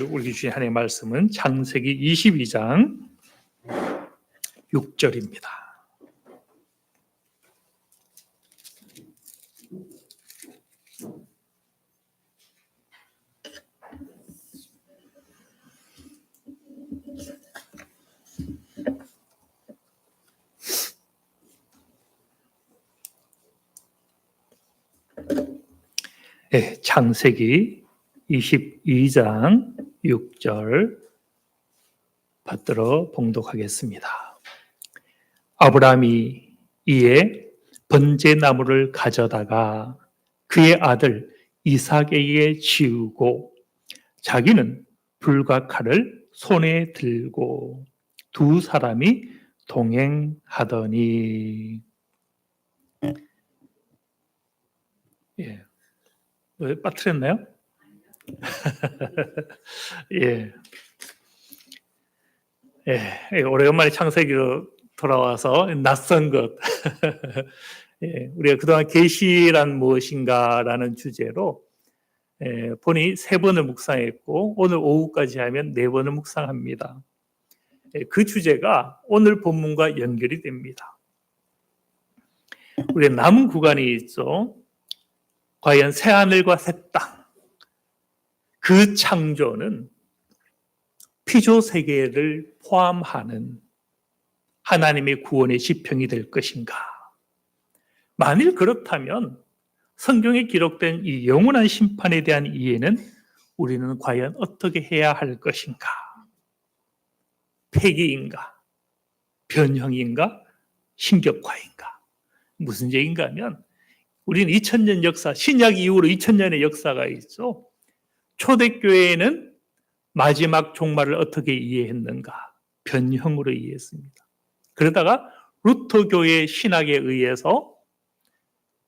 우리 주신 하나님의 말씀은 창세기 22장 6절입니다. 네, 창세기 22장 6절 받들어 봉독하겠습니다. 아브라함이 이에 번제나무를 가져다가 그의 아들 이삭에게 지우고 자기는 불과 칼을 손에 들고 두 사람이 동행하더니. 예. 왜 빠뜨렸나요? 예. 예. 오래간만에 창세기로 돌아와서 낯선 것. 예. 우리가 그동안 계시란 무엇인가라는 주제로 본이 3번을 묵상했고 오늘 오후까지 하면 4번을 묵상합니다. 그 주제가 오늘 본문과 연결이 됩니다. 우리가 남은 구간이 있죠. 과연 새하늘과 새 땅, 그 창조는 피조세계를 포함하는 하나님의 구원의 지평이 될 것인가? 만일 그렇다면 성경에 기록된 이 영원한 심판에 대한 이해는 우리는 과연 어떻게 해야 할 것인가? 폐기인가? 변형인가? 신격화인가? 무슨 얘기인가 하면 우리는 2000년 역사, 신약 이후로 2000년의 역사가 있죠. 초대교회에는 마지막 종말을 어떻게 이해했는가? 변형으로 이해했습니다. 그러다가 루터교의 신학에 의해서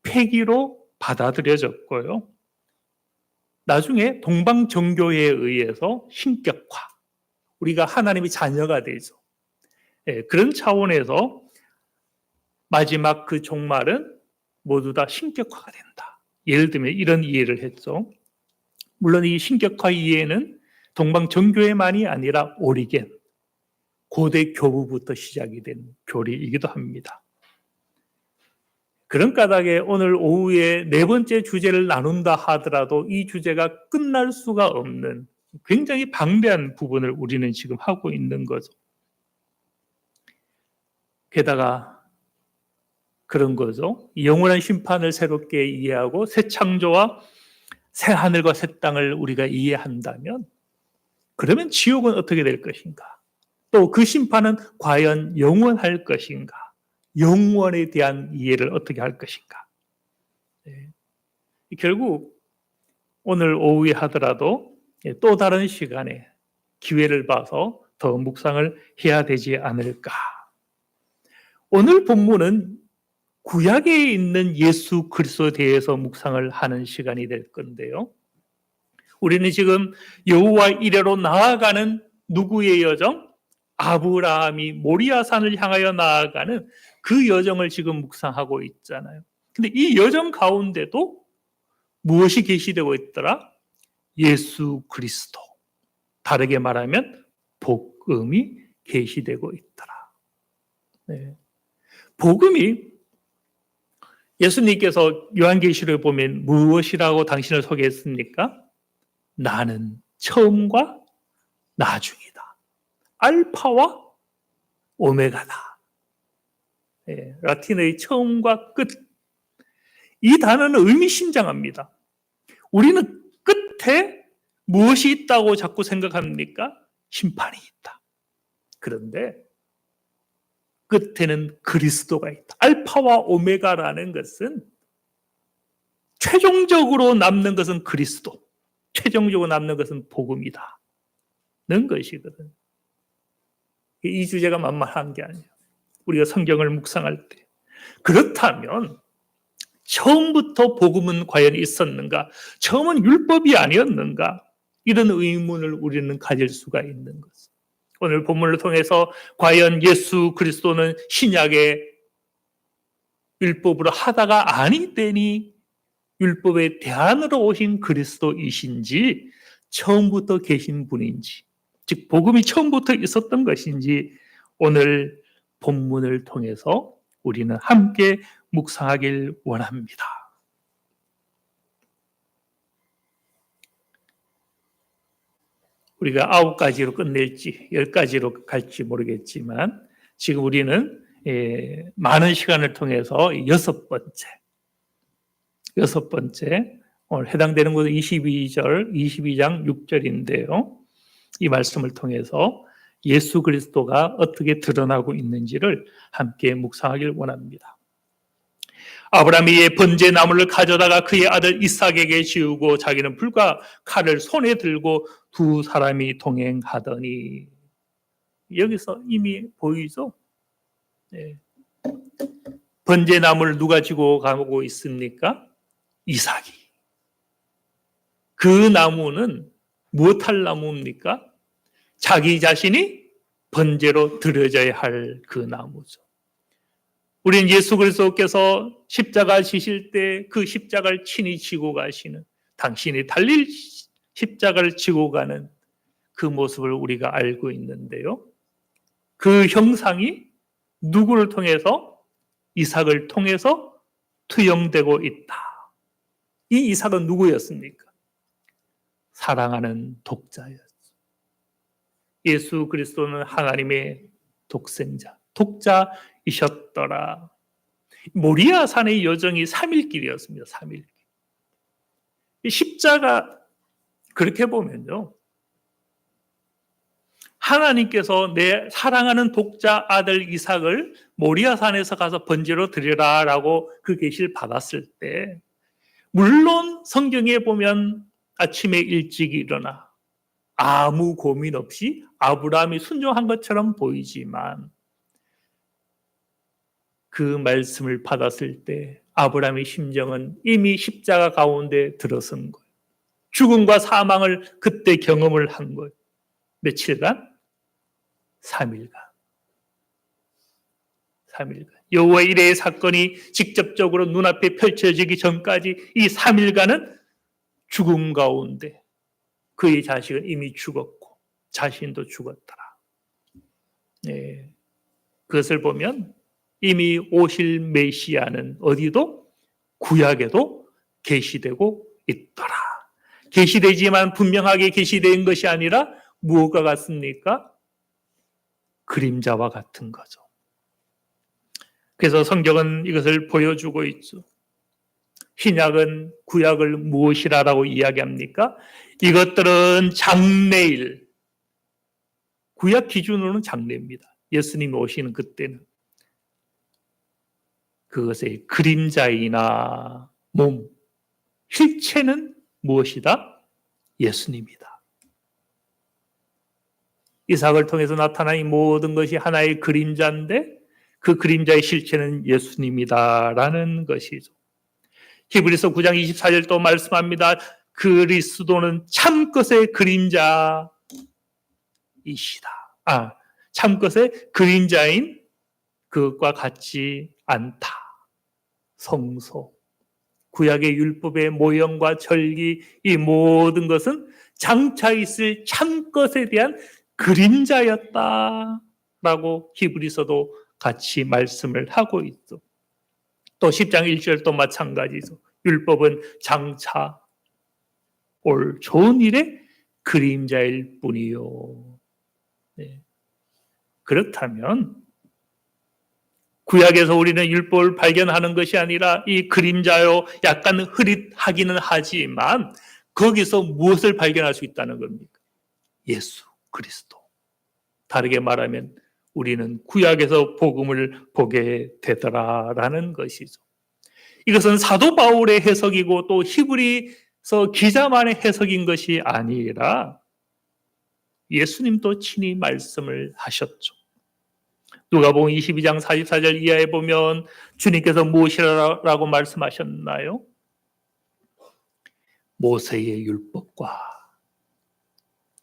폐기로 받아들여졌고요. 나중에 동방정교회에 의해서 신격화, 우리가 하나님의 자녀가 되죠. 그런 차원에서 마지막 그 종말은 모두 다 신격화가 된다. 예를 들면 이런 이해를 했죠. 물론 이 신격화 이해는 동방정교회만이 아니라 오리겐, 고대 교부부터 시작이 된 교리이기도 합니다. 그런 까닭에 오늘 오후에 4번째 주제를 나눈다 하더라도 이 주제가 끝날 수가 없는 굉장히 방대한 부분을 우리는 지금 하고 있는 거죠. 게다가 그런 거죠. 영원한 심판을 새롭게 이해하고 새 창조와 새 하늘과 새 땅을 우리가 이해한다면 그러면 지옥은 어떻게 될 것인가? 또 그 심판은 과연 영원할 것인가? 영원에 대한 이해를 어떻게 할 것인가? 네. 결국 오늘 오후에 하더라도 또 다른 시간에 기회를 봐서 더 묵상을 해야 되지 않을까? 오늘 본문은 구약에 있는 예수 그리스도에 대해서 묵상을 하는 시간이 될 건데요. 우리는 지금 여호와 이레로 나아가는 누구의 여정? 아브라함이 모리아산을 향하여 나아가는 그 여정을 지금 묵상하고 있잖아요. 근데 이 여정 가운데도 무엇이 계시되고 있더라? 예수 그리스도. 다르게 말하면 복음이 계시되고 있더라. 네. 복음이 예수님께서 요한계시록에 보면 무엇이라고 당신을 소개했습니까? 나는 처음과 나중이다. 알파와 오메가다. 예, 라틴어의 처음과 끝. 이 단어는 의미심장합니다. 우리는 끝에 무엇이 있다고 자꾸 생각합니까? 심판이 있다. 그런데 끝에는 그리스도가 있다. 알파와 오메가라는 것은 최종적으로 남는 것은 그리스도, 최종적으로 남는 것은 복음이다. 는 것이거든. 이 주제가 만만한 게 아니에요. 우리가 성경을 묵상할 때. 그렇다면 처음부터 복음은 과연 있었는가? 처음은 율법이 아니었는가? 이런 의문을 우리는 가질 수가 있는 거죠. 오늘 본문을 통해서 과연 예수 그리스도는 신약의 율법으로 하다가 아니 되니 율법의 대안으로 오신 그리스도이신지 처음부터 계신 분인지, 즉 복음이 처음부터 있었던 것인지 오늘 본문을 통해서 우리는 함께 묵상하길 원합니다. 우리가 9가지로 끝낼지 10가지로 갈지 모르겠지만 지금 우리는 많은 시간을 통해서 여섯 번째 오늘 해당되는 것은 22장 6절인데요. 이 말씀을 통해서 예수 그리스도가 어떻게 드러나고 있는지를 함께 묵상하길 원합니다. 아브라함이 번제나무를 가져다가 그의 아들 이삭에게 지우고 자기는 불과 칼을 손에 들고 두 사람이 동행하더니, 여기서 이미 보이죠? 네. 번제나무를 누가 지고 가고 있습니까? 이삭이. 그 나무는 무엇할 나무입니까? 자기 자신이 번제로 드려져야 할 그 나무죠. 우리는 예수 그리스도께서 십자가 지실 때 그 십자가를 친히 지고 가시는, 당신이 달릴 십자가를 지고 가는 그 모습을 우리가 알고 있는데요. 그 형상이 누구를 통해서? 이삭을 통해서 투영되고 있다. 이 이삭은 누구였습니까? 사랑하는 독자였죠. 예수 그리스도는 하나님의 독생자, 독자이셨더라. 모리아 산의 여정이 3일길이었습니다. 3일길. 십자가, 그렇게 보면요, 하나님께서 내 사랑하는 독자 아들 이삭을 모리아 산에서 가서 번제로 드리라라고 그 계시를 받았을 때, 물론 성경에 보면 아침에 일찍 일어나 아무 고민 없이 아브라함이 순종한 것처럼 보이지만, 그 말씀을 받았을 때 아브라함의 심정은 이미 십자가 가운데 들어선 거예요. 죽음과 사망을 그때 경험을 한 거예요. 며칠간? 3일간. 여호와 이레의 사건이 직접적으로 눈앞에 펼쳐지기 전까지 이 3일간은 죽음 가운데 그의 자식은 이미 죽었고 자신도 죽었더라. 네. 그것을 보면 이미 오실 메시아는 어디도? 구약에도 계시되고 있더라. 계시되지만 분명하게 계시된 것이 아니라 무엇과 같습니까? 그림자와 같은 거죠. 그래서 성경은 이것을 보여주고 있죠. 신약은 구약을 무엇이라고 이야기합니까? 이것들은 장래일, 구약 기준으로는 장래입니다. 예수님이 오시는 그때는 그것의 그림자이나 몸, 실체는 무엇이다? 예수님이다. 이삭을 통해서 나타난 이 모든 것이 하나의 그림자인데 그 그림자의 실체는 예수님이다라는 것이죠. 히브리서 9장 24절도 말씀합니다. 그리스도는 참것의 그림자이시다. 참것의 그림자인 그것과 같지 않다. 성소, 구약의 율법의 모형과 절기, 이 모든 것은 장차 있을 참것에 대한 그림자였다라고 히브리서도 같이 말씀을 하고 있죠. 또 10장 1절도 마찬가지죠. 율법은 장차 올 좋은 일의 그림자일 뿐이요. 네. 그렇다면 구약에서 우리는 율법을 발견하는 것이 아니라 이 그림자요, 약간 흐릿하기는 하지만 거기서 무엇을 발견할 수 있다는 겁니까? 예수 그리스도. 다르게 말하면 우리는 구약에서 복음을 보게 되더라라는 것이죠. 이것은 사도 바울의 해석이고 또 히브리서 기자만의 해석인 것이 아니라 예수님도 친히 말씀을 하셨죠. 누가복음 22장 44절 이하에 보면 주님께서 무엇이라고 말씀하셨나요? 모세의 율법과,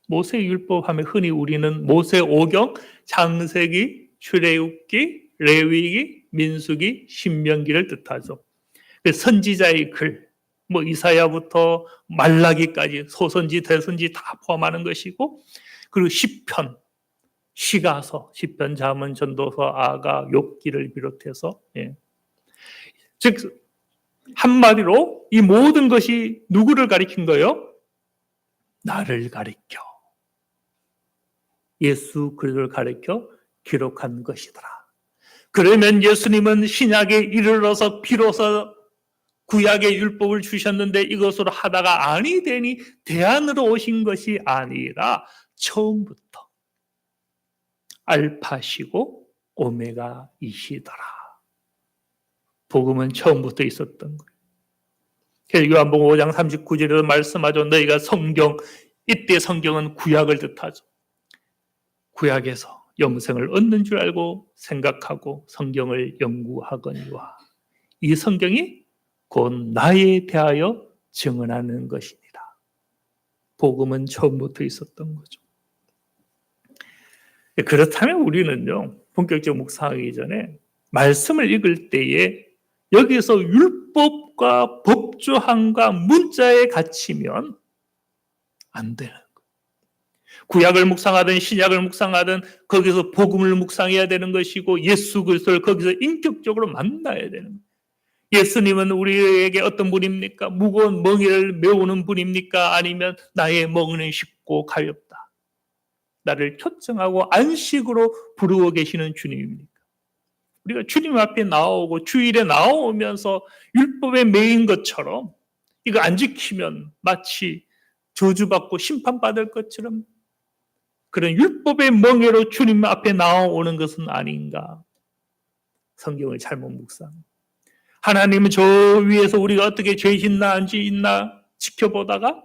모세의 율법 하면 흔히 우리는 모세 오경, 창세기, 출애굽기, 레위기, 민수기, 신명기를 뜻하죠. 선지자의 글, 뭐 이사야부터 말라기까지 소선지 대선지 다 포함하는 것이고, 그리고 시편, 시가서, 시편, 잠언, 전도서, 아가, 욥기를 비롯해서, 즉 한마디로 이 모든 것이 누구를 가리킨 거예요? 나를 가리켜, 예수 그리스도를 가리켜 기록한 것이더라. 그러면 예수님은 신약에 이르러서 비로소 구약의 율법을 주셨는데 이것으로 하다가 아니 되니 대안으로 오신 것이 아니라 처음부터 알파시고 오메가이시더라. 복음은 처음부터 있었던 거예요. 요한복음 5장 39절에도 말씀하죠. 너희가 성경, 이때 성경은 구약을 뜻하죠. 구약에서 영생을 얻는 줄 알고 생각하고 성경을 연구하거니와 이 성경이 곧 나에 대하여 증언하는 것입니다. 복음은 처음부터 있었던 거죠. 그렇다면 우리는요, 본격적 묵상하기 전에 말씀을 읽을 때에 여기서 율법과 법조항과 문자에 갇히면 안 되는 거예요. 구약을 묵상하든 신약을 묵상하든 거기서 복음을 묵상해야 되는 것이고 예수 그리스도를 거기서 인격적으로 만나야 되는 거예요. 예수님은 우리에게 어떤 분입니까? 무거운 멍에를 메우는 분입니까? 아니면 나의 멍에는 쉽고 가볍다, 나를 초청하고 안식으로 부르고 계시는 주님입니까? 우리가 주님 앞에 나오고 주일에 나오면서 율법에 매인 것처럼 이거 안 지키면 마치 저주받고 심판받을 것처럼 그런 율법의 멍에로 주님 앞에 나오는 것은 아닌가? 성경을 잘못 묵상. 하나님은 저 위에서 우리가 어떻게 죄 짓나 안 짓나 지켜보다가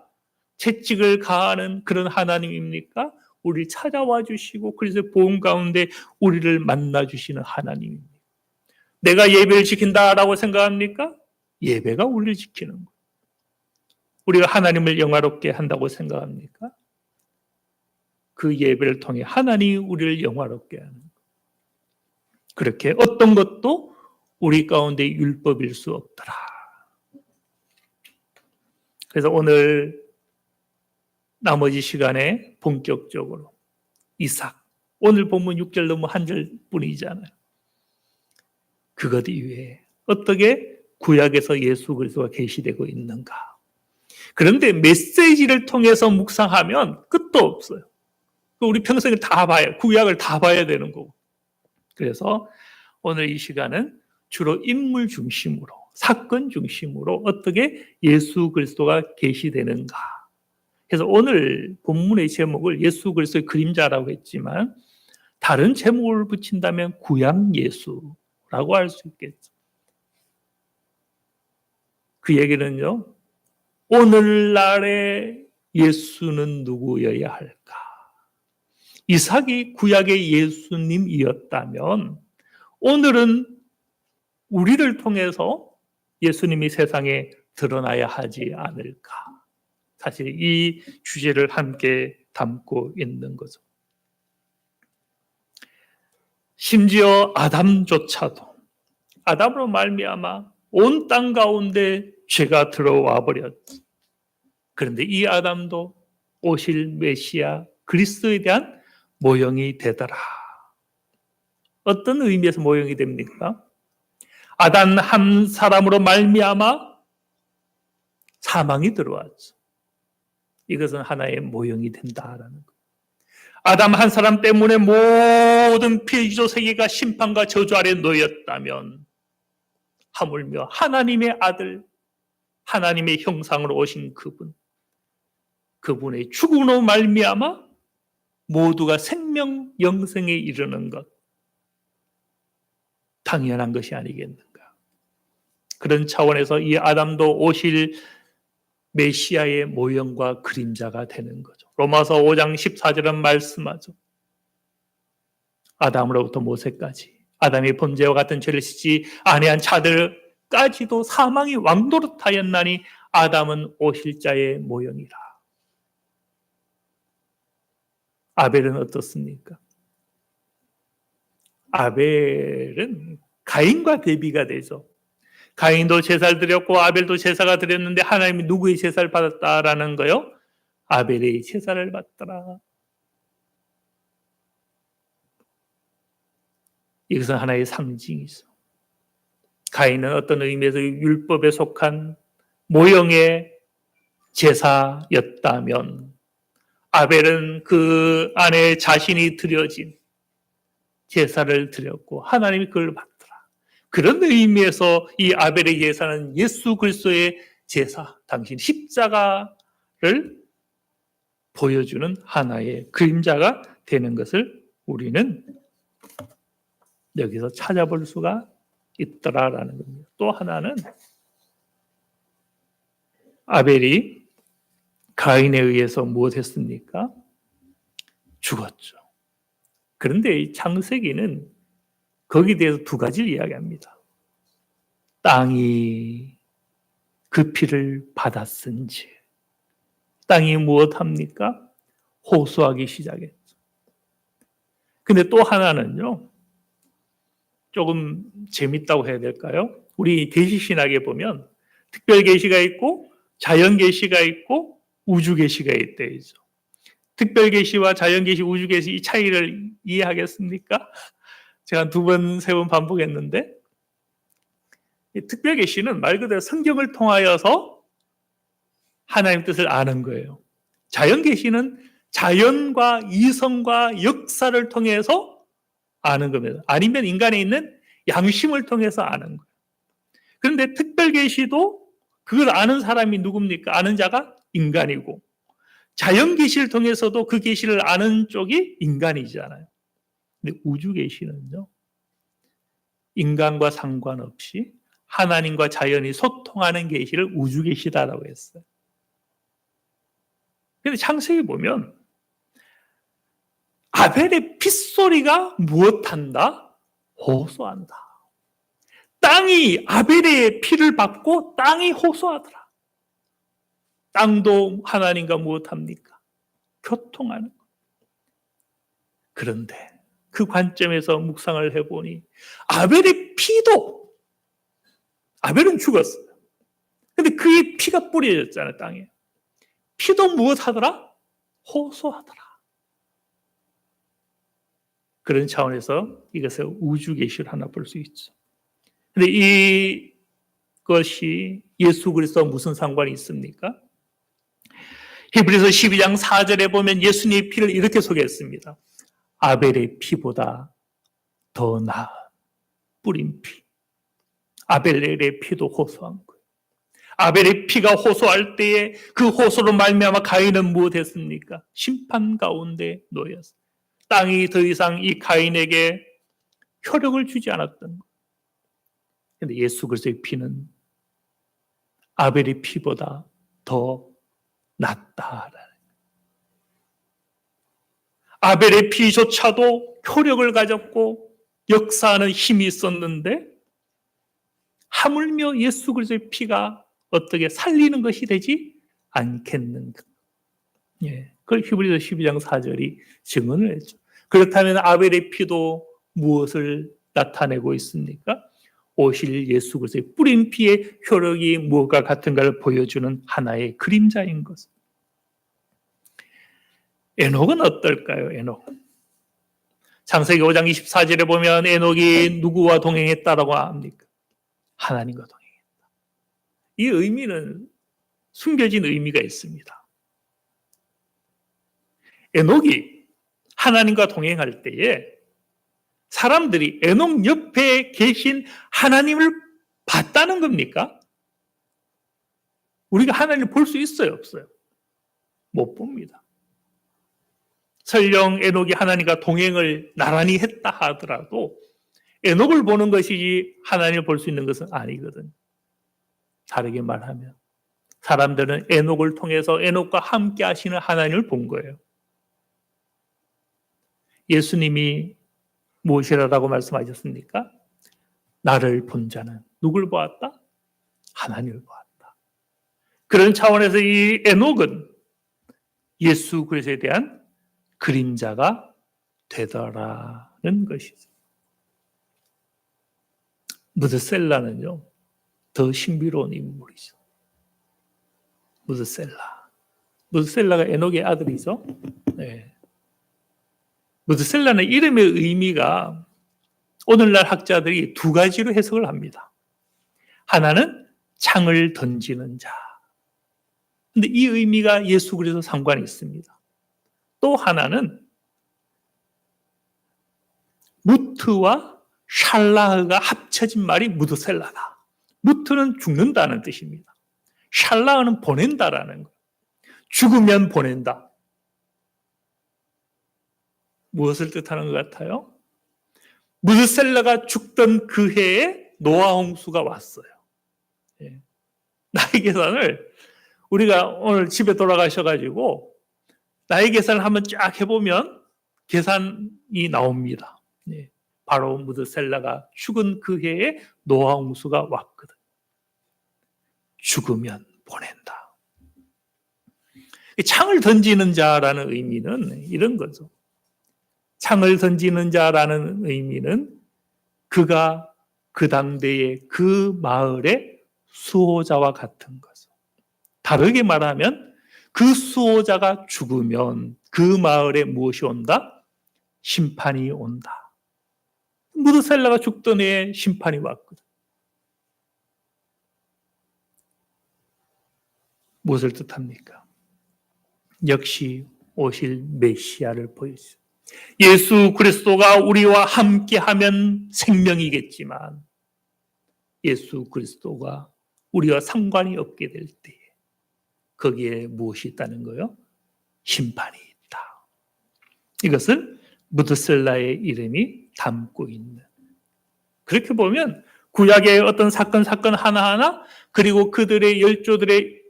채찍을 가하는 그런 하나님입니까? 우리를 찾아와 주시고 그래서 보험 가운데 우리를 만나 주시는 하나님입니다. 내가 예배를 지킨다라고 생각합니까? 예배가 우리를 지키는 거예요. 우리가 하나님을 영화롭게 한다고 생각합니까? 그 예배를 통해 하나님이 우리를 영화롭게 하는 거예요. 그렇게 어떤 것도 우리 가운데 율법일 수 없더라. 그래서 오늘 나머지 시간에 본격적으로 이삭, 오늘 본문 6절 넘어 한 절뿐이잖아요. 그것 이외에 어떻게 구약에서 예수 그리스도가 계시되고 있는가. 그런데 메시지를 통해서 묵상하면 끝도 없어요. 우리 평생을 다 봐야, 구약을 다 봐야 되는 거고. 그래서 오늘 이 시간은 주로 인물 중심으로, 사건 중심으로 어떻게 예수 그리스도가 계시되는가. 그래서 오늘 본문의 제목을 예수 그리스도의 그림자라고 했지만 다른 제목을 붙인다면 구약 예수라고 할 수 있겠죠. 그 얘기는요, 오늘날의 예수는 누구여야 할까? 이삭이 구약의 예수님이었다면 오늘은 우리를 통해서 예수님이 세상에 드러나야 하지 않을까? 사실 이 주제를 함께 담고 있는 거죠. 심지어 아담조차도 아담으로 말미암아 온 땅 가운데 죄가 들어와 버렸지. 그런데 이 아담도 오실 메시아 그리스도에 대한 모형이 되더라. 어떤 의미에서 모형이 됩니까? 아담 한 사람으로 말미암아 사망이 들어왔죠. 이것은 하나의 모형이 된다라는 것. 아담 한 사람 때문에 모든 피조 세계가 심판과 저주 아래 놓였다면 하물며 하나님의 아들, 하나님의 형상으로 오신 그분의 죽음으로 말미암아 모두가 생명 영생에 이르는 것, 당연한 것이 아니겠는가. 그런 차원에서 이 아담도 오실 메시아의 모형과 그림자가 되는 거죠. 로마서 5장 14절은 말씀하죠. 아담으로부터 모세까지 아담의 범죄와 같은 죄를 씻지 아니한 자들까지도 사망이 왕노릇하였나니 아담은 오실 자의 모형이라. 아벨은 어떻습니까? 아벨은 가인과 대비가 되죠. 가인도 제사를 드렸고 아벨도 제사가 드렸는데 하나님이 누구의 제사를 받았다라는 거요? 아벨의 제사를 받더라. 이것은 하나의 상징이죠. 가인은 어떤 의미에서 율법에 속한 모형의 제사였다면 아벨은 그 안에 자신이 드려진 제사를 드렸고 하나님이 그걸 받더라. 그런 의미에서 이 아벨의 제사는 예수 그리스도의 제사, 당신 십자가를 보여주는 하나의 그림자가 되는 것을 우리는 여기서 찾아볼 수가 있더라라는 겁니다. 또 하나는 아벨이 가인에 의해서 무엇했습니까? 죽었죠. 그런데 이 창세기는 거기에 대해서 두 가지를 이야기합니다. 땅이 그 피를 받았은지, 땅이 무엇합니까? 호소하기 시작했죠. 근데 또 하나는요, 조금 재밌다고 해야 될까요? 우리 계시신학에 보면 특별 계시가 있고 자연 계시가 있고 우주 계시가 있대죠. 특별 계시와 자연 계시, 우주 계시 이 차이를 이해하겠습니까? 제가 두 번, 세 번 반복했는데 특별 계시는 말 그대로 성경을 통하여서 하나님 뜻을 아는 거예요. 자연 계시는 자연과 이성과 역사를 통해서 아는 겁니다. 아니면 인간에 있는 양심을 통해서 아는 거예요. 그런데 특별 계시도 그걸 아는 사람이 누굽니까? 아는 자가 인간이고 자연 계시를 통해서도 그 계시를 아는 쪽이 인간이잖아요. 근데 우주 계시는요. 인간과 상관없이 하나님과 자연이 소통하는 계시를 우주 계시다라고 했어요. 그런데 창세기 보면 아벨의 핏소리가 무엇한다? 호소한다. 땅이 아벨의 피를 받고 땅이 호소하더라. 땅도 하나님과 무엇합니까? 교통하는 것. 그런데 그 관점에서 묵상을 해보니 아벨의 피도 아벨은 죽었어요. 근데 그의 피가 뿌려졌잖아요. 땅에. 피도 무엇하더라? 호소하더라. 그런 차원에서 이것을 우주 계시를 하나 볼 수 있죠. 근데 이것이 예수 그리스도와 무슨 상관이 있습니까? 히브리서 12장 4절에 보면 예수님의 피를 이렇게 소개했습니다. 아벨의 피보다 더 나은 뿌린 피. 아벨의 피도 호소한 거예요. 아벨의 피가 호소할 때에 그 호소로 말미암아 가인은 무엇했습니까? 심판 가운데 놓였어요. 땅이 더 이상 이 가인에게 효력을 주지 않았던 거예요. 그런데 예수 그리스도의 피는 아벨의 피보다 더 낫다라는 거예요. 아벨의 피조차도 효력을 가졌고 역사하는 힘이 있었는데 하물며 예수 그리스도의 피가 어떻게 살리는 것이 되지 않겠는가? 예, 그걸 히브리서 12장 4절이 증언을 했죠. 그렇다면 아벨의 피도 무엇을 나타내고 있습니까? 오실 예수 그리스도의 뿌린 피의 효력이 무엇과 같은가를 보여주는 하나의 그림자인 것. 에녹은 어떨까요? 에녹. 창세기 5장 24절에 보면 에녹이 누구와 동행했다라고 합니까? 하나님과 동행했다. 이 의미는 숨겨진 의미가 있습니다. 에녹이 하나님과 동행할 때에 사람들이 에녹 옆에 계신 하나님을 봤다는 겁니까? 우리가 하나님을 볼 수 있어요, 없어요? 못 봅니다. 설령 에녹이 하나님과 동행을 나란히 했다 하더라도 에녹을 보는 것이지 하나님을 볼 수 있는 것은 아니거든. 다르게 말하면 사람들은 에녹을 통해서 에녹과 함께 하시는 하나님을 본 거예요. 예수님이 무엇이라고 말씀하셨습니까? 나를 본 자는 누굴 보았다? 하나님을 보았다. 그런 차원에서 이 에녹은 예수 그리스도에 대한 그림자가 되더라는 것이죠. 무드셀라는요, 더 신비로운 인물이죠. 무드셀라. 무드셀라가 에녹의 아들이죠. 네. 무드셀라는 이름의 의미가 오늘날 학자들이 두 가지로 해석을 합니다. 하나는 창을 던지는 자. 근데 이 의미가 예수 그리스도 상관이 있습니다. 또 하나는 무트와 샬라흐가 합쳐진 말이 무드셀라다. 무트는 죽는다는 뜻입니다. 샬라흐는 보낸다라는 거예요. 죽으면 보낸다. 무엇을 뜻하는 것 같아요? 무드셀라가 죽던 그 해에 노아 홍수가 왔어요. 예. 나이 계산을 우리가 오늘 집에 돌아가셔가지고 나이 계산을 한번 쫙 해보면 계산이 나옵니다. 예. 바로 무드셀라가 죽은 그 해에 노아 홍수가 왔거든. 죽으면 보낸다. 창을 던지는 자라는 의미는 이런 거죠. 창을 던지는 자라는 의미는 그가 그 당대의 그 마을의 수호자와 같은 거죠. 다르게 말하면 그 수호자가 죽으면 그 마을에 무엇이 온다? 심판이 온다. 무드셀라가 죽던 해에 심판이 왔거든. 무엇을 뜻합니까? 역시 오실 메시아를 보여주죠. 예수 그리스도가 우리와 함께하면 생명이겠지만 예수 그리스도가 우리와 상관이 없게 될 때에 거기에 무엇이 있다는 거요? 심판이 있다. 이것을 무드셀라의 이름이 담고 있는. 그렇게 보면 구약의 어떤 사건 하나하나 그리고 그들의 열조들의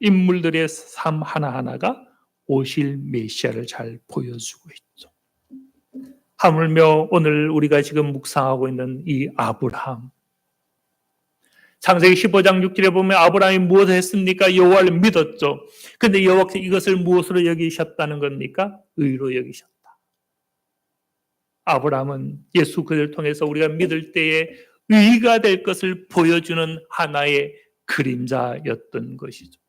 인물들의 삶 하나하나가 오실 메시아를 잘 보여주고 있죠. 하물며 오늘 우리가 지금 묵상하고 있는 이 아브라함. 창세기 15장 6절에 보면 아브라함이 무엇을 했습니까? 여호와를 믿었죠. 그런데 여호와께서 이것을 무엇으로 여기셨다는 겁니까? 의로 여기셨다. 아브라함은 예수 그를 통해서 우리가 믿을 때에 의가 될 것을 보여주는 하나의 그림자였던 것이죠.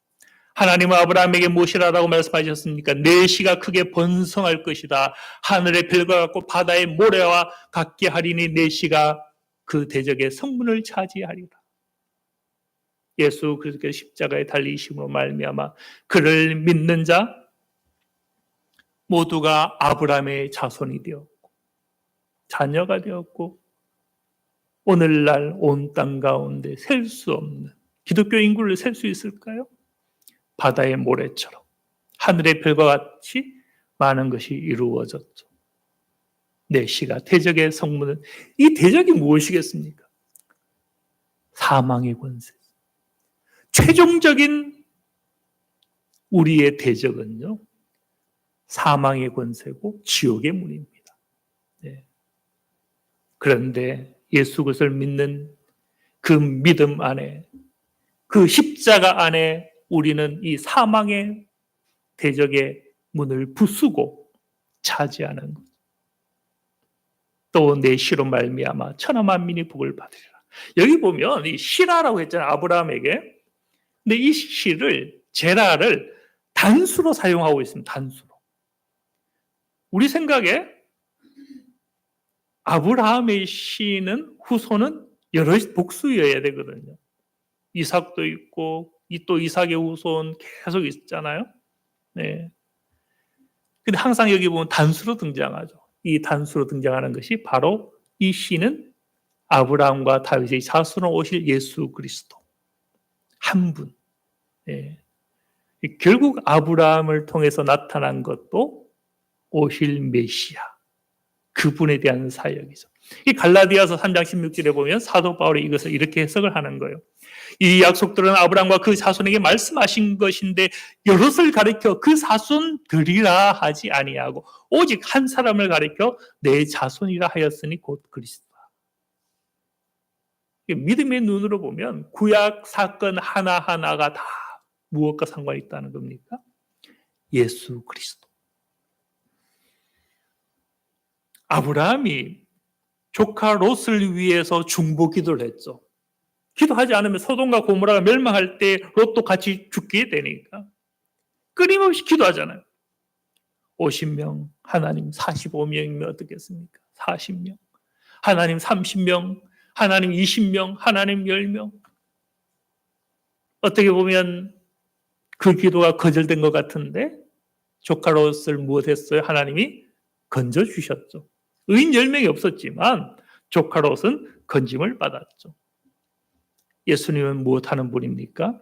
하나님은 아브라함에게 무엇이라고 말씀하셨습니까? 내 씨가 크게 번성할 것이다. 하늘의 별과 같고 바다의 모래와 같게 하리니 내 씨가 그 대적의 성문을 차지하리라. 예수 그리스도의 십자가에 달리심으로 말미암아 그를 믿는 자 모두가 아브라함의 자손이 되었고 자녀가 되었고 오늘날 온 땅 가운데 셀 수 없는 기독교 인구를 셀 수 있을까요? 바다의 모래처럼 하늘의 별과 같이 많은 것이 이루어졌죠. 내 씨가 대적의 성문은 이 대적이 무엇이겠습니까? 사망의 권세. 최종적인 우리의 대적은요. 사망의 권세고 지옥의 문입니다. 네. 그런데 예수 그리스도를 믿는 그 믿음 안에 그 십자가 안에 우리는 이 사망의 대적의 문을 부수고 차지하는 것. 또 내 씨로 말미암아 천하 만민이 복을 받으리라. 여기 보면 이 시라라고 했잖아요. 아브라함에게. 근데 이 시를 제라를 단수로 사용하고 있습니다. 단수로. 우리 생각에 아브라함의 씨는 후손은 여러 복수여야 되거든요. 이삭도 있고 또 이삭의 후손 계속 있잖아요. 네. 근데 항상 여기 보면 단수로 등장하죠. 이 단수로 등장하는 것이 바로 이 씨는 아브라함과 다윗의 자손으로 오실 예수 그리스도 한 분. 네. 결국 아브라함을 통해서 나타난 것도 오실 메시아 그분에 대한 사역이죠. 이 갈라디아서 3장 16절에 보면 사도 바울이 이것을 이렇게 해석을 하는 거예요. 이 약속들은 아브라함과 그 자손에게 말씀하신 것인데 여럿을 가리켜 그 자손들이라 하지 아니하고 오직 한 사람을 가리켜 내 자손이라 하였으니 곧 그리스도다. 믿음의 눈으로 보면 구약 사건 하나하나가 다 무엇과 상관이 있다는 겁니까? 예수 그리스도. 아브라함이 조카 롯을 위해서 중보 기도를 했죠. 기도하지 않으면 소돔과 고모라가 멸망할 때 롯도 같이 죽게 되니까 끊임없이 기도하잖아요. 50명, 하나님 45명이면 어떻겠습니까? 40명, 하나님 30명, 하나님 20명, 하나님 10명. 어떻게 보면 그 기도가 거절된 것 같은데 조카 롯을 무엇했어요? 하나님이 건져주셨죠. 의인 10명이 없었지만 조카 롯은 건짐을 받았죠. 예수님은 무엇하는 분입니까?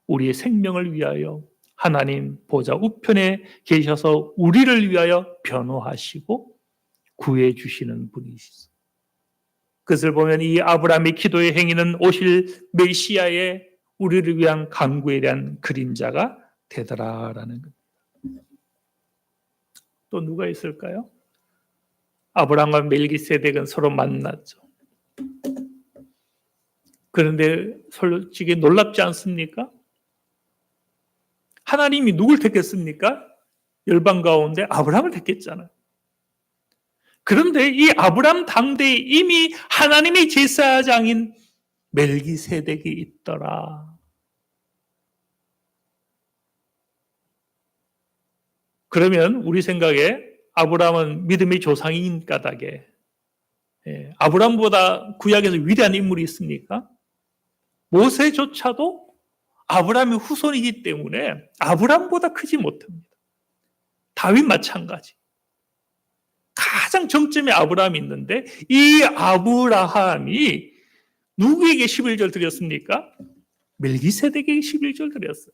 우리의 생명을 위하여 하나님 보좌 우편에 계셔서 우리를 위하여 변호하시고 구해주시는 분이시죠. 그것을 보면 이 아브라함의 기도의 행위는 오실 메시아의 우리를 위한 간구에 대한 그림자가 되더라라는 겁니다. 또 누가 있을까요? 아브라함과 멜기세덱은 서로 만났죠. 그런데 솔직히 놀랍지 않습니까? 하나님이 누굴 택했습니까? 열방 가운데 아브라함을 택했잖아요. 그런데 이 아브라함 당대에 이미 하나님의 제사장인 멜기세덱이 있더라. 그러면 우리 생각에 아브라함은 믿음의 조상인 까닭에 아브라함보다 구약에서 위대한 인물이 있습니까? 모세조차도 아브라함의 후손이기 때문에 아브라함보다 크지 못합니다. 다윗 마찬가지. 가장 정점에 아브라함이 있는데 이 아브라함이 누구에게 11절 드렸습니까? 멜기세덱에게 11절 드렸어요.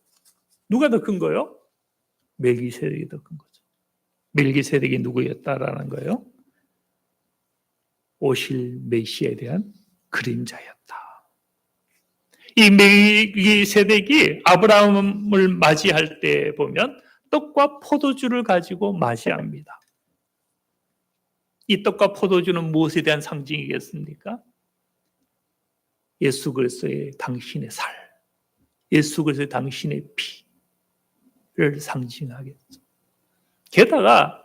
누가 더 큰 거예요? 멜기세덱이 더 큰 거죠. 멜기세덱이 누구였다라는 거예요? 오실 메시아에 대한 그림자였다. 이 멜기세덱이 아브라함을 맞이할 때 보면 떡과 포도주를 가지고 맞이합니다. 이 떡과 포도주는 무엇에 대한 상징이겠습니까? 예수 그리스도의 당신의 살, 예수 그리스도의 당신의 피를 상징하겠죠. 게다가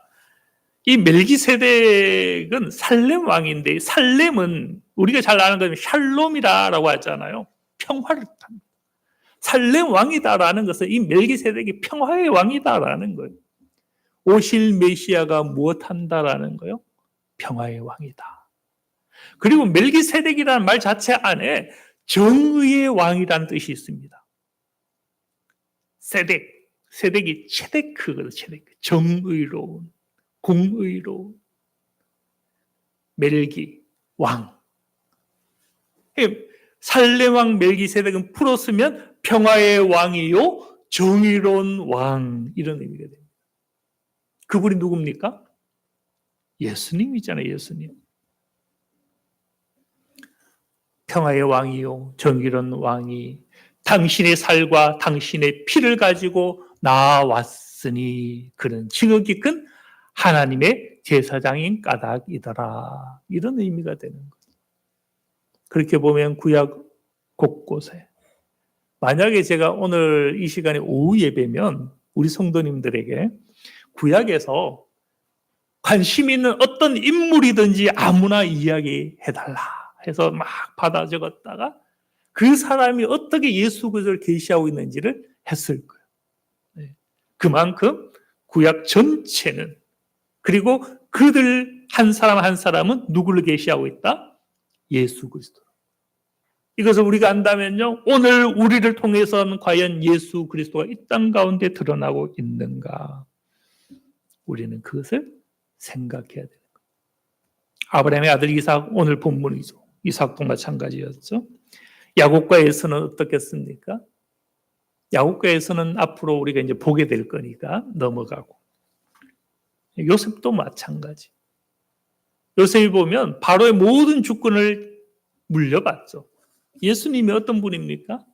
이 멜기세덱은 살렘 왕인데 살렘은 우리가 잘 아는 건 샬롬이라고 하잖아요. 평화를 합니다. 살렘 왕이다라는 것은 이 멜기세덱이 평화의 왕이다라는 거예요. 오실 메시아가 무엇한다라는 거예요? 평화의 왕이다. 그리고 멜기세덱이라는 말 자체 안에 정의의 왕이라는 뜻이 있습니다. 세덱이 체데크거든요. 체데크. 정의로운, 공의로운, 멜기, 왕. 살렘왕 멜기세덱은 풀었으면 평화의 왕이요, 정의로운 왕, 이런 의미가 됩니다. 그분이 누굽니까? 예수님이잖아요, 예수님. 평화의 왕이요, 정의로운 왕이 당신의 살과 당신의 피를 가지고 나왔으니 그는 지극히 큰 하나님의 제사장인 까닭이더라. 이런 의미가 되는 거죠. 그렇게 보면 구약 곳곳에 만약에 제가 오늘 이 시간에 오후 예배면 우리 성도님들에게 구약에서 관심 있는 어떤 인물이든지 아무나 이야기해달라 해서 막 받아 적었다가 그 사람이 어떻게 예수 그리스도를 계시하고 있는지를 했을 거예요. 그만큼 구약 전체는, 그리고 그들 한 사람 한 사람은 누구를 계시하고 있다? 예수 그리스도. 이것을 우리가 안다면요, 오늘 우리를 통해서는 과연 예수 그리스도가 이 땅 가운데 드러나고 있는가? 우리는 그것을 생각해야 되는 거예요. 아브라함의 아들 이삭, 오늘 본문이죠. 이삭도 마찬가지였죠. 야곱과 에서는 어떻겠습니까? 야곱과 에서는 앞으로 우리가 이제 보게 될 거니까 넘어가고. 요셉도 마찬가지. 요셉이 보면 바로의 모든 주권을 물려받죠. 예수님이 어떤 분입니까?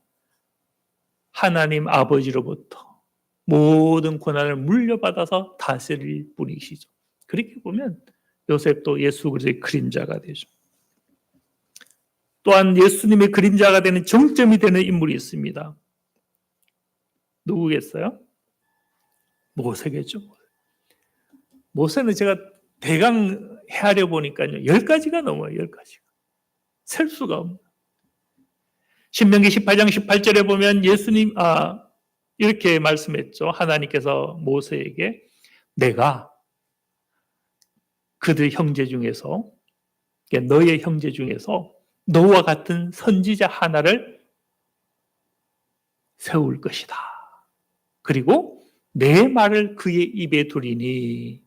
하나님 아버지로부터 모든 권한을 물려받아서 다스릴 분이시죠. 그렇게 보면 요셉도 예수 그리스도의 그림자가 되죠. 또한 예수님의 그림자가 되는 정점이 되는 인물이 있습니다. 누구겠어요? 모세겠죠. 모세는 제가 대강 헤아려 보니까요, 10가지가 넘어요. 10가지가. 셀 수가 없는. 신명기 18장 18절에 보면 예수님 이렇게 말씀했죠. 하나님께서 모세에게 내가 그들 형제 중에서 너의 형제 중에서 너와 같은 선지자 하나를 세울 것이다. 그리고 내 말을 그의 입에 두리니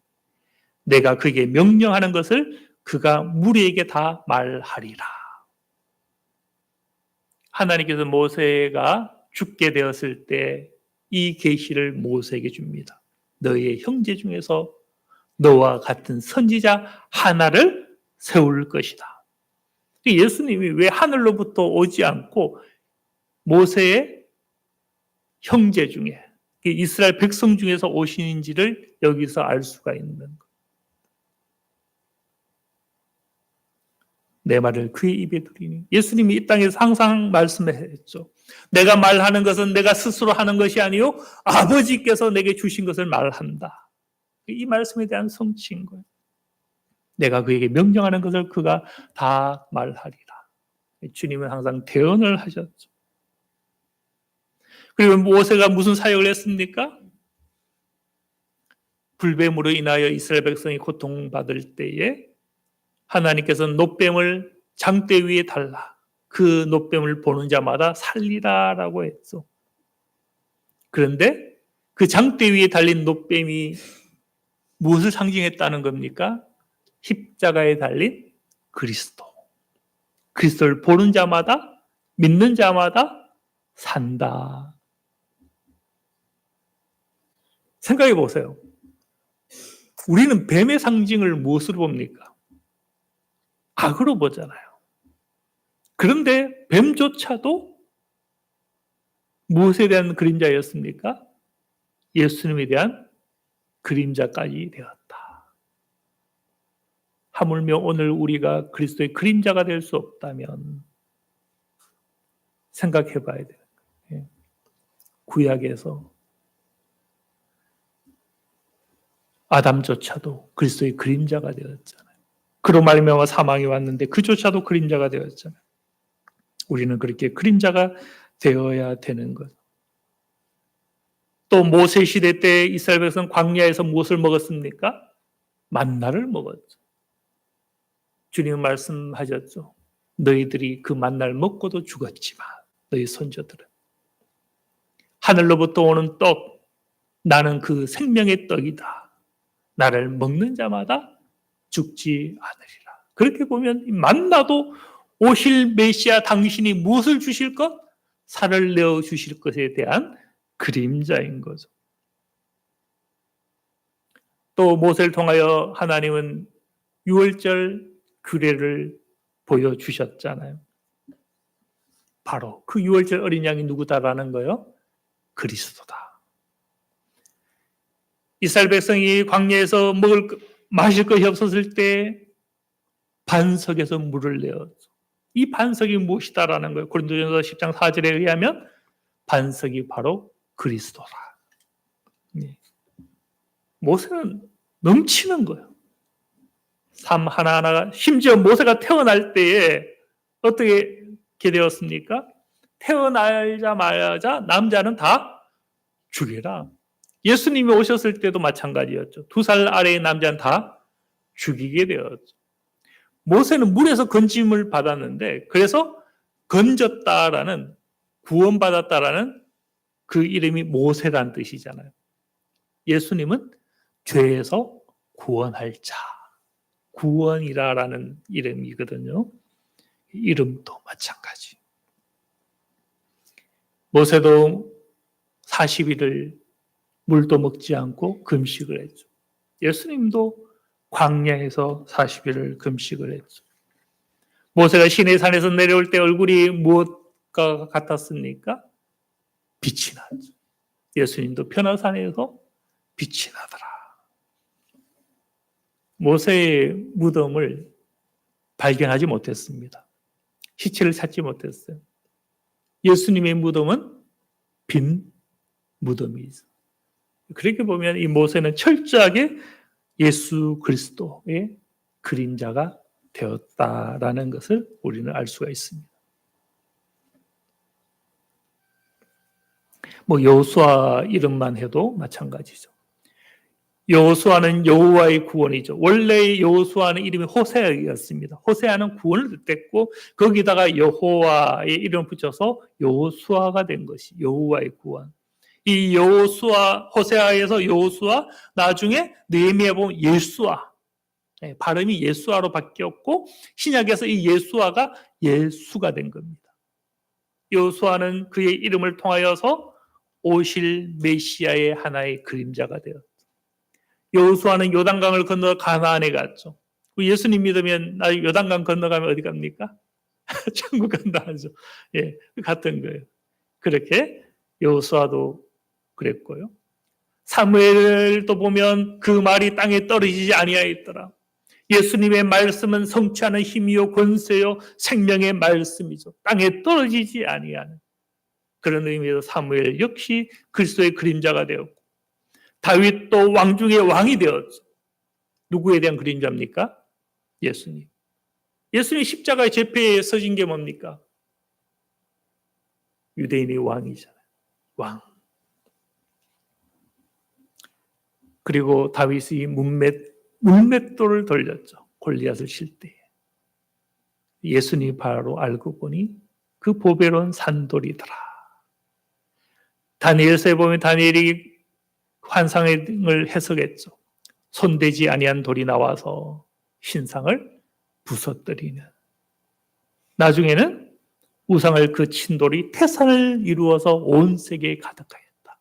내가 그에게 명령하는 것을 그가 무리에게 다 말하리라. 하나님께서 모세가 죽게 되었을 때 이 계시를 모세에게 줍니다. 너의 형제 중에서 너와 같은 선지자 하나를 세울 것이다. 예수님이 왜 하늘로부터 오지 않고 모세의 형제 중에 이스라엘 백성 중에서 오시는지를 여기서 알 수가 있는 거예요. 내 말을 그의 입에 두리니. 예수님이 이 땅에서 항상 말씀했죠. 내가 말하는 것은 내가 스스로 하는 것이 아니요 아버지께서 내게 주신 것을 말한다. 이 말씀에 대한 성취인 거예요. 내가 그에게 명령하는 것을 그가 다 말하리라. 주님은 항상 대언을 하셨죠. 그리고 모세가 무슨 사역을 했습니까? 불뱀으로 인하여 이스라엘 백성이 고통받을 때에 하나님께서는 놋뱀을 장대 위에 달라. 그 놋뱀을 보는 자마다 살리라라고 했죠. 그런데 그 장대 위에 달린 놋뱀이 무엇을 상징했다는 겁니까? 십자가에 달린 그리스도. 그리스도를 보는 자마다, 믿는 자마다 산다. 생각해 보세요. 우리는 뱀의 상징을 무엇으로 봅니까? 악으로 보잖아요. 그런데 뱀조차도 무엇에 대한 그림자였습니까? 예수님에 대한 그림자까지 되었다. 하물며 오늘 우리가 그리스도의 그림자가 될 수 없다면 생각해 봐야 돼요. 구약에서 아담조차도 그리스도의 그림자가 되었잖아요. 그로 말미암아 사망이 왔는데 그조차도 그림자가 되었잖아요. 우리는 그렇게 그림자가 되어야 되는 것. 또 모세 시대 때 이스라엘 백성 광야에서 무엇을 먹었습니까? 만나를 먹었죠. 주님은 말씀하셨죠. 너희들이 그 만나를 먹고도 죽었지만 너희 선조들은 하늘로부터 오는 떡, 나는 그 생명의 떡이다. 나를 먹는 자마다 죽지 않으리라. 그렇게 보면 만나도 오실 메시아 당신이 무엇을 주실 것? 살을 내어 주실 것에 대한 그림자인 거죠. 또 모세를 통하여 하나님은 유월절 규례를 보여주셨잖아요. 바로 그 유월절 어린 양이 누구다라는 거요? 그리스도다. 이스라엘 백성이 광야에서 마실 것이 없었을 때 반석에서 물을 내었죠. 이 반석이 무엇이다라는 거예요. 고린도전서 10장 4절에 의하면 반석이 바로 그리스도라. 모세는 넘치는 거예요. 삶 하나하나가, 심지어 모세가 태어날 때에 어떻게 되었습니까? 태어나자마자 남자는 다 죽여라. 예수님이 오셨을 때도 마찬가지였죠. 2살 아래의 남자는 다 죽이게 되었죠. 모세는 물에서 건짐을 받았는데 그래서 건졌다라는, 구원받았다라는 그 이름이 모세란 뜻이잖아요. 예수님은 죄에서 구원할 자, 구원이라라는 이름이거든요. 이름도 마찬가지. 모세도 40일을 물도 먹지 않고 금식을 했죠. 예수님도 광야에서 40일을 금식을 했죠. 모세가 시내산에서 내려올 때 얼굴이 무엇과 같았습니까? 빛이 나죠. 예수님도 변화산에서 빛이 나더라. 모세의 무덤을 발견하지 못했습니다. 시체를 찾지 못했어요. 예수님의 무덤은 빈 무덤이죠. 그렇게 보면 이 모세는 철저하게 예수 그리스도의 그림자가 되었다라는 것을 우리는 알 수가 있습니다. 뭐 여호수아 이름만 해도 마찬가지죠. 여호수아는 여호와의 구원이죠. 원래 여호수아는 이름이 호세아였습니다. 호세아는 구원을 뜻했고 거기다가 여호와의 이름을 붙여서 여호수아가 된 것이 여호와의 구원. 이 여호수아, 호세아에서 여호수아, 나중에 느헤미야에 보면 예수아, 발음이 예수아로 바뀌었고 신약에서 이 예수아가 예수가 된 겁니다. 여호수아는 그의 이름을 통하여서 오실 메시아의 하나의 그림자가 되었죠. 여호수아는 요단강을 건너 가나안에 갔죠. 예수님 믿으면 나 요단강 건너가면 어디 갑니까? 천국 간다 하죠. 예, 같은 거예요. 그렇게 여호수아도 그랬고요. 사무엘도 보면 그 말이 땅에 떨어지지 아니하였더라. 예수님의 말씀은 성취하는 힘이요 권세요 생명의 말씀이죠. 땅에 떨어지지 아니하는 그런 의미에서 사무엘 역시 그리스도의 그림자가 되었고 다윗도 왕 중에 왕이 되었죠. 누구에 대한 그림자입니까? 예수님. 예수님 십자가의 제패에 서진 게 뭡니까? 유대인의 왕이잖아요. 왕. 그리고 다윗이 문맷돌을 돌렸죠. 골리앗을 칠 때에. 예수님이 바로 알고 보니 그 보배로운 산돌이더라. 다니엘서에 보면 다니엘이 환상을 해석했죠. 손대지 아니한 돌이 나와서 신상을 부서뜨리는. 나중에는 우상을 그 친 돌이 태산을 이루어서 온 세계에 가득하였다.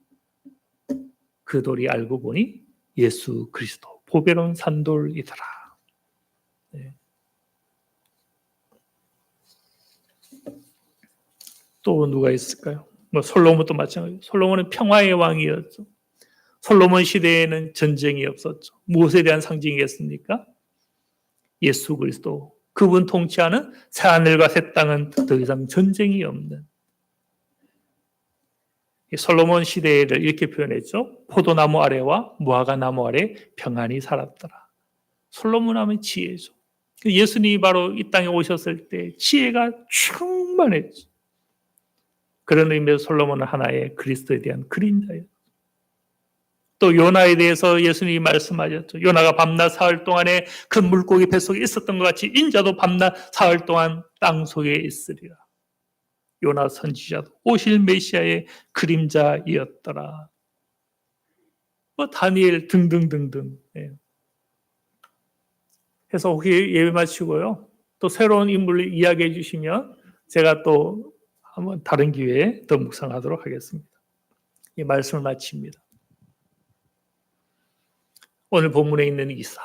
그 돌이 알고 보니 예수 그리스도 보배로운 산돌이더라. 네. 또 누가 있을까요? 뭐 솔로몬도 마찬가지예요. 솔로몬은 평화의 왕이었죠. 솔로몬 시대에는 전쟁이 없었죠. 무엇에 대한 상징이겠습니까? 예수 그리스도. 그분 통치하는 새하늘과 새 땅은 더 이상 전쟁이 없는. 솔로몬 시대를 이렇게 표현했죠. 포도나무 아래와 무화과 나무 아래 평안히 살았더라. 솔로몬 하면 지혜죠. 예수님이 바로 이 땅에 오셨을 때 지혜가 충만했죠. 그런 의미에서 솔로몬은 하나의 그리스도에 대한 그림자예요. 또 요나에 대해서 예수님이 말씀하셨죠. 요나가 밤낮 사흘 동안에 큰 물고기 뱃속에 있었던 것 같이 인자도 밤낮 사흘 동안 땅 속에 있으리라. 요나 선지자도 오실 메시아의 그림자이었더라. 뭐 다니엘 등등등등. 해서 혹시 예배 마치고요. 또 새로운 인물을 이야기해 주시면 제가 또 한번 다른 기회에 더 묵상하도록 하겠습니다. 이 말씀을 마칩니다. 오늘 본문에 있는 이사,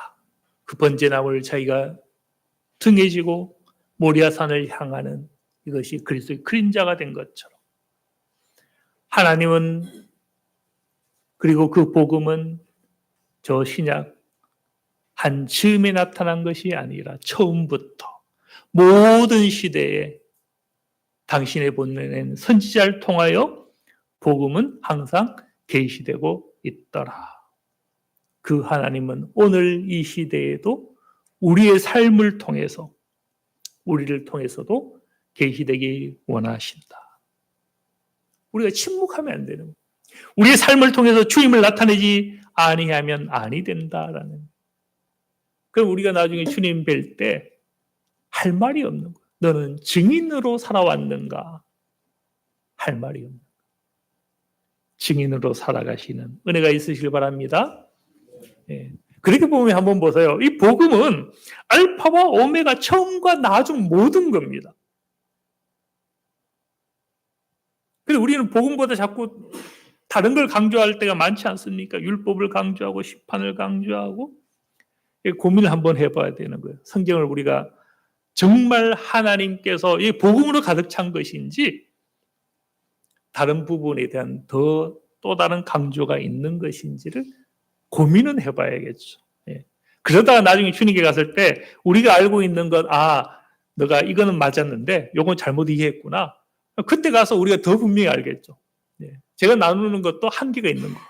그 번제나무를 자기가 등에 지고 모리아산을 향하는 이것이 그리스도의 그림자가 된 것처럼 하나님은 그리고 그 복음은 저 신약 한 즈음에 나타난 것이 아니라 처음부터 모든 시대에 당신의 보내는 선지자를 통하여 복음은 항상 계시되고 있더라. 그 하나님은 오늘 이 시대에도 우리의 삶을 통해서 우리를 통해서도 계시되기 원하신다. 우리가 침묵하면 안 되는 거예요. 우리의 삶을 통해서 주님을 나타내지 아니하면 아니 된다라는. 그럼 우리가 나중에 주님 뵐 때 할 말이 없는 거예요. 너는 증인으로 살아왔는가? 할 말이 없는 거예요. 증인으로 살아가시는 은혜가 있으시길 바랍니다. 예. 그렇게 보면 한번 보세요. 이 복음은 알파와 오메가 처음과 나중 모든 겁니다. 그래서 우리는 복음보다 자꾸 다른 걸 강조할 때가 많지 않습니까? 율법을 강조하고 심판을 강조하고 고민을 한번 해봐야 되는 거예요. 성경을 우리가 정말 하나님께서 이 복음으로 가득 찬 것인지 다른 부분에 대한 또 다른 강조가 있는 것인지를 고민은 해봐야겠죠. 예. 그러다가 나중에 주님께 갔을 때 우리가 알고 있는 것, 너가 이거는 맞았는데 이건 잘못 이해했구나. 그때 가서 우리가 더 분명히 알겠죠. 예. 제가 나누는 것도 한계가 있는 거예요.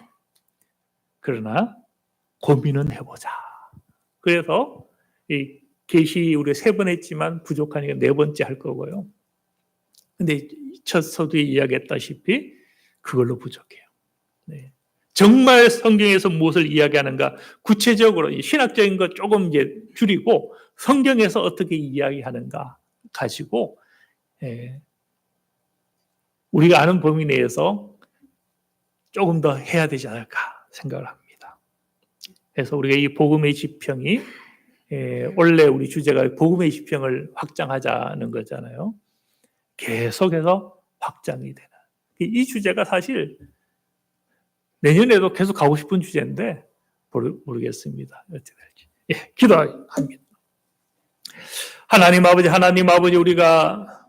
그러나 고민은 해보자. 그래서 이 계시 우리가 3번 했지만 부족하니까 4번째 할 거고요. 근데 첫 서두에 이야기했다시피 그걸로 부족해요. 네. 정말 성경에서 무엇을 이야기하는가, 구체적으로 신학적인 것 조금 이제 줄이고 성경에서 어떻게 이야기하는가 가지고 우리가 아는 범위 내에서 조금 더 해야 되지 않을까 생각을 합니다. 그래서 우리가 이 복음의 지평이 원래 우리 주제가 복음의 지평을 확장하자는 거잖아요. 계속해서 확장이 되는 이 주제가 사실 내년에도 계속 가고 싶은 주제인데 모르겠습니다. 어떻게 될지. 예, 기도합니다. 하나님 아버지, 우리가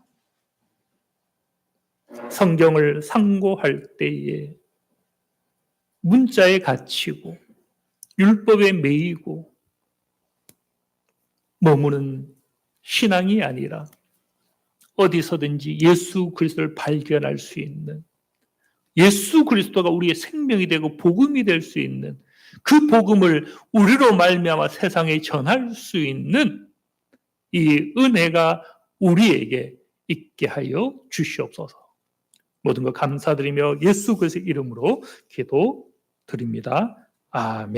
성경을 상고할 때에 문자에 갇히고 율법에 매이고 머무는 신앙이 아니라 어디서든지 예수 그리스도를 발견할 수 있는, 예수 그리스도가 우리의 생명이 되고 복음이 될 수 있는, 그 복음을 우리로 말미암아 세상에 전할 수 있는 이 은혜가 우리에게 있게 하여 주시옵소서. 모든 것 감사드리며 예수 그리스도의 이름으로 기도드립니다. 아멘.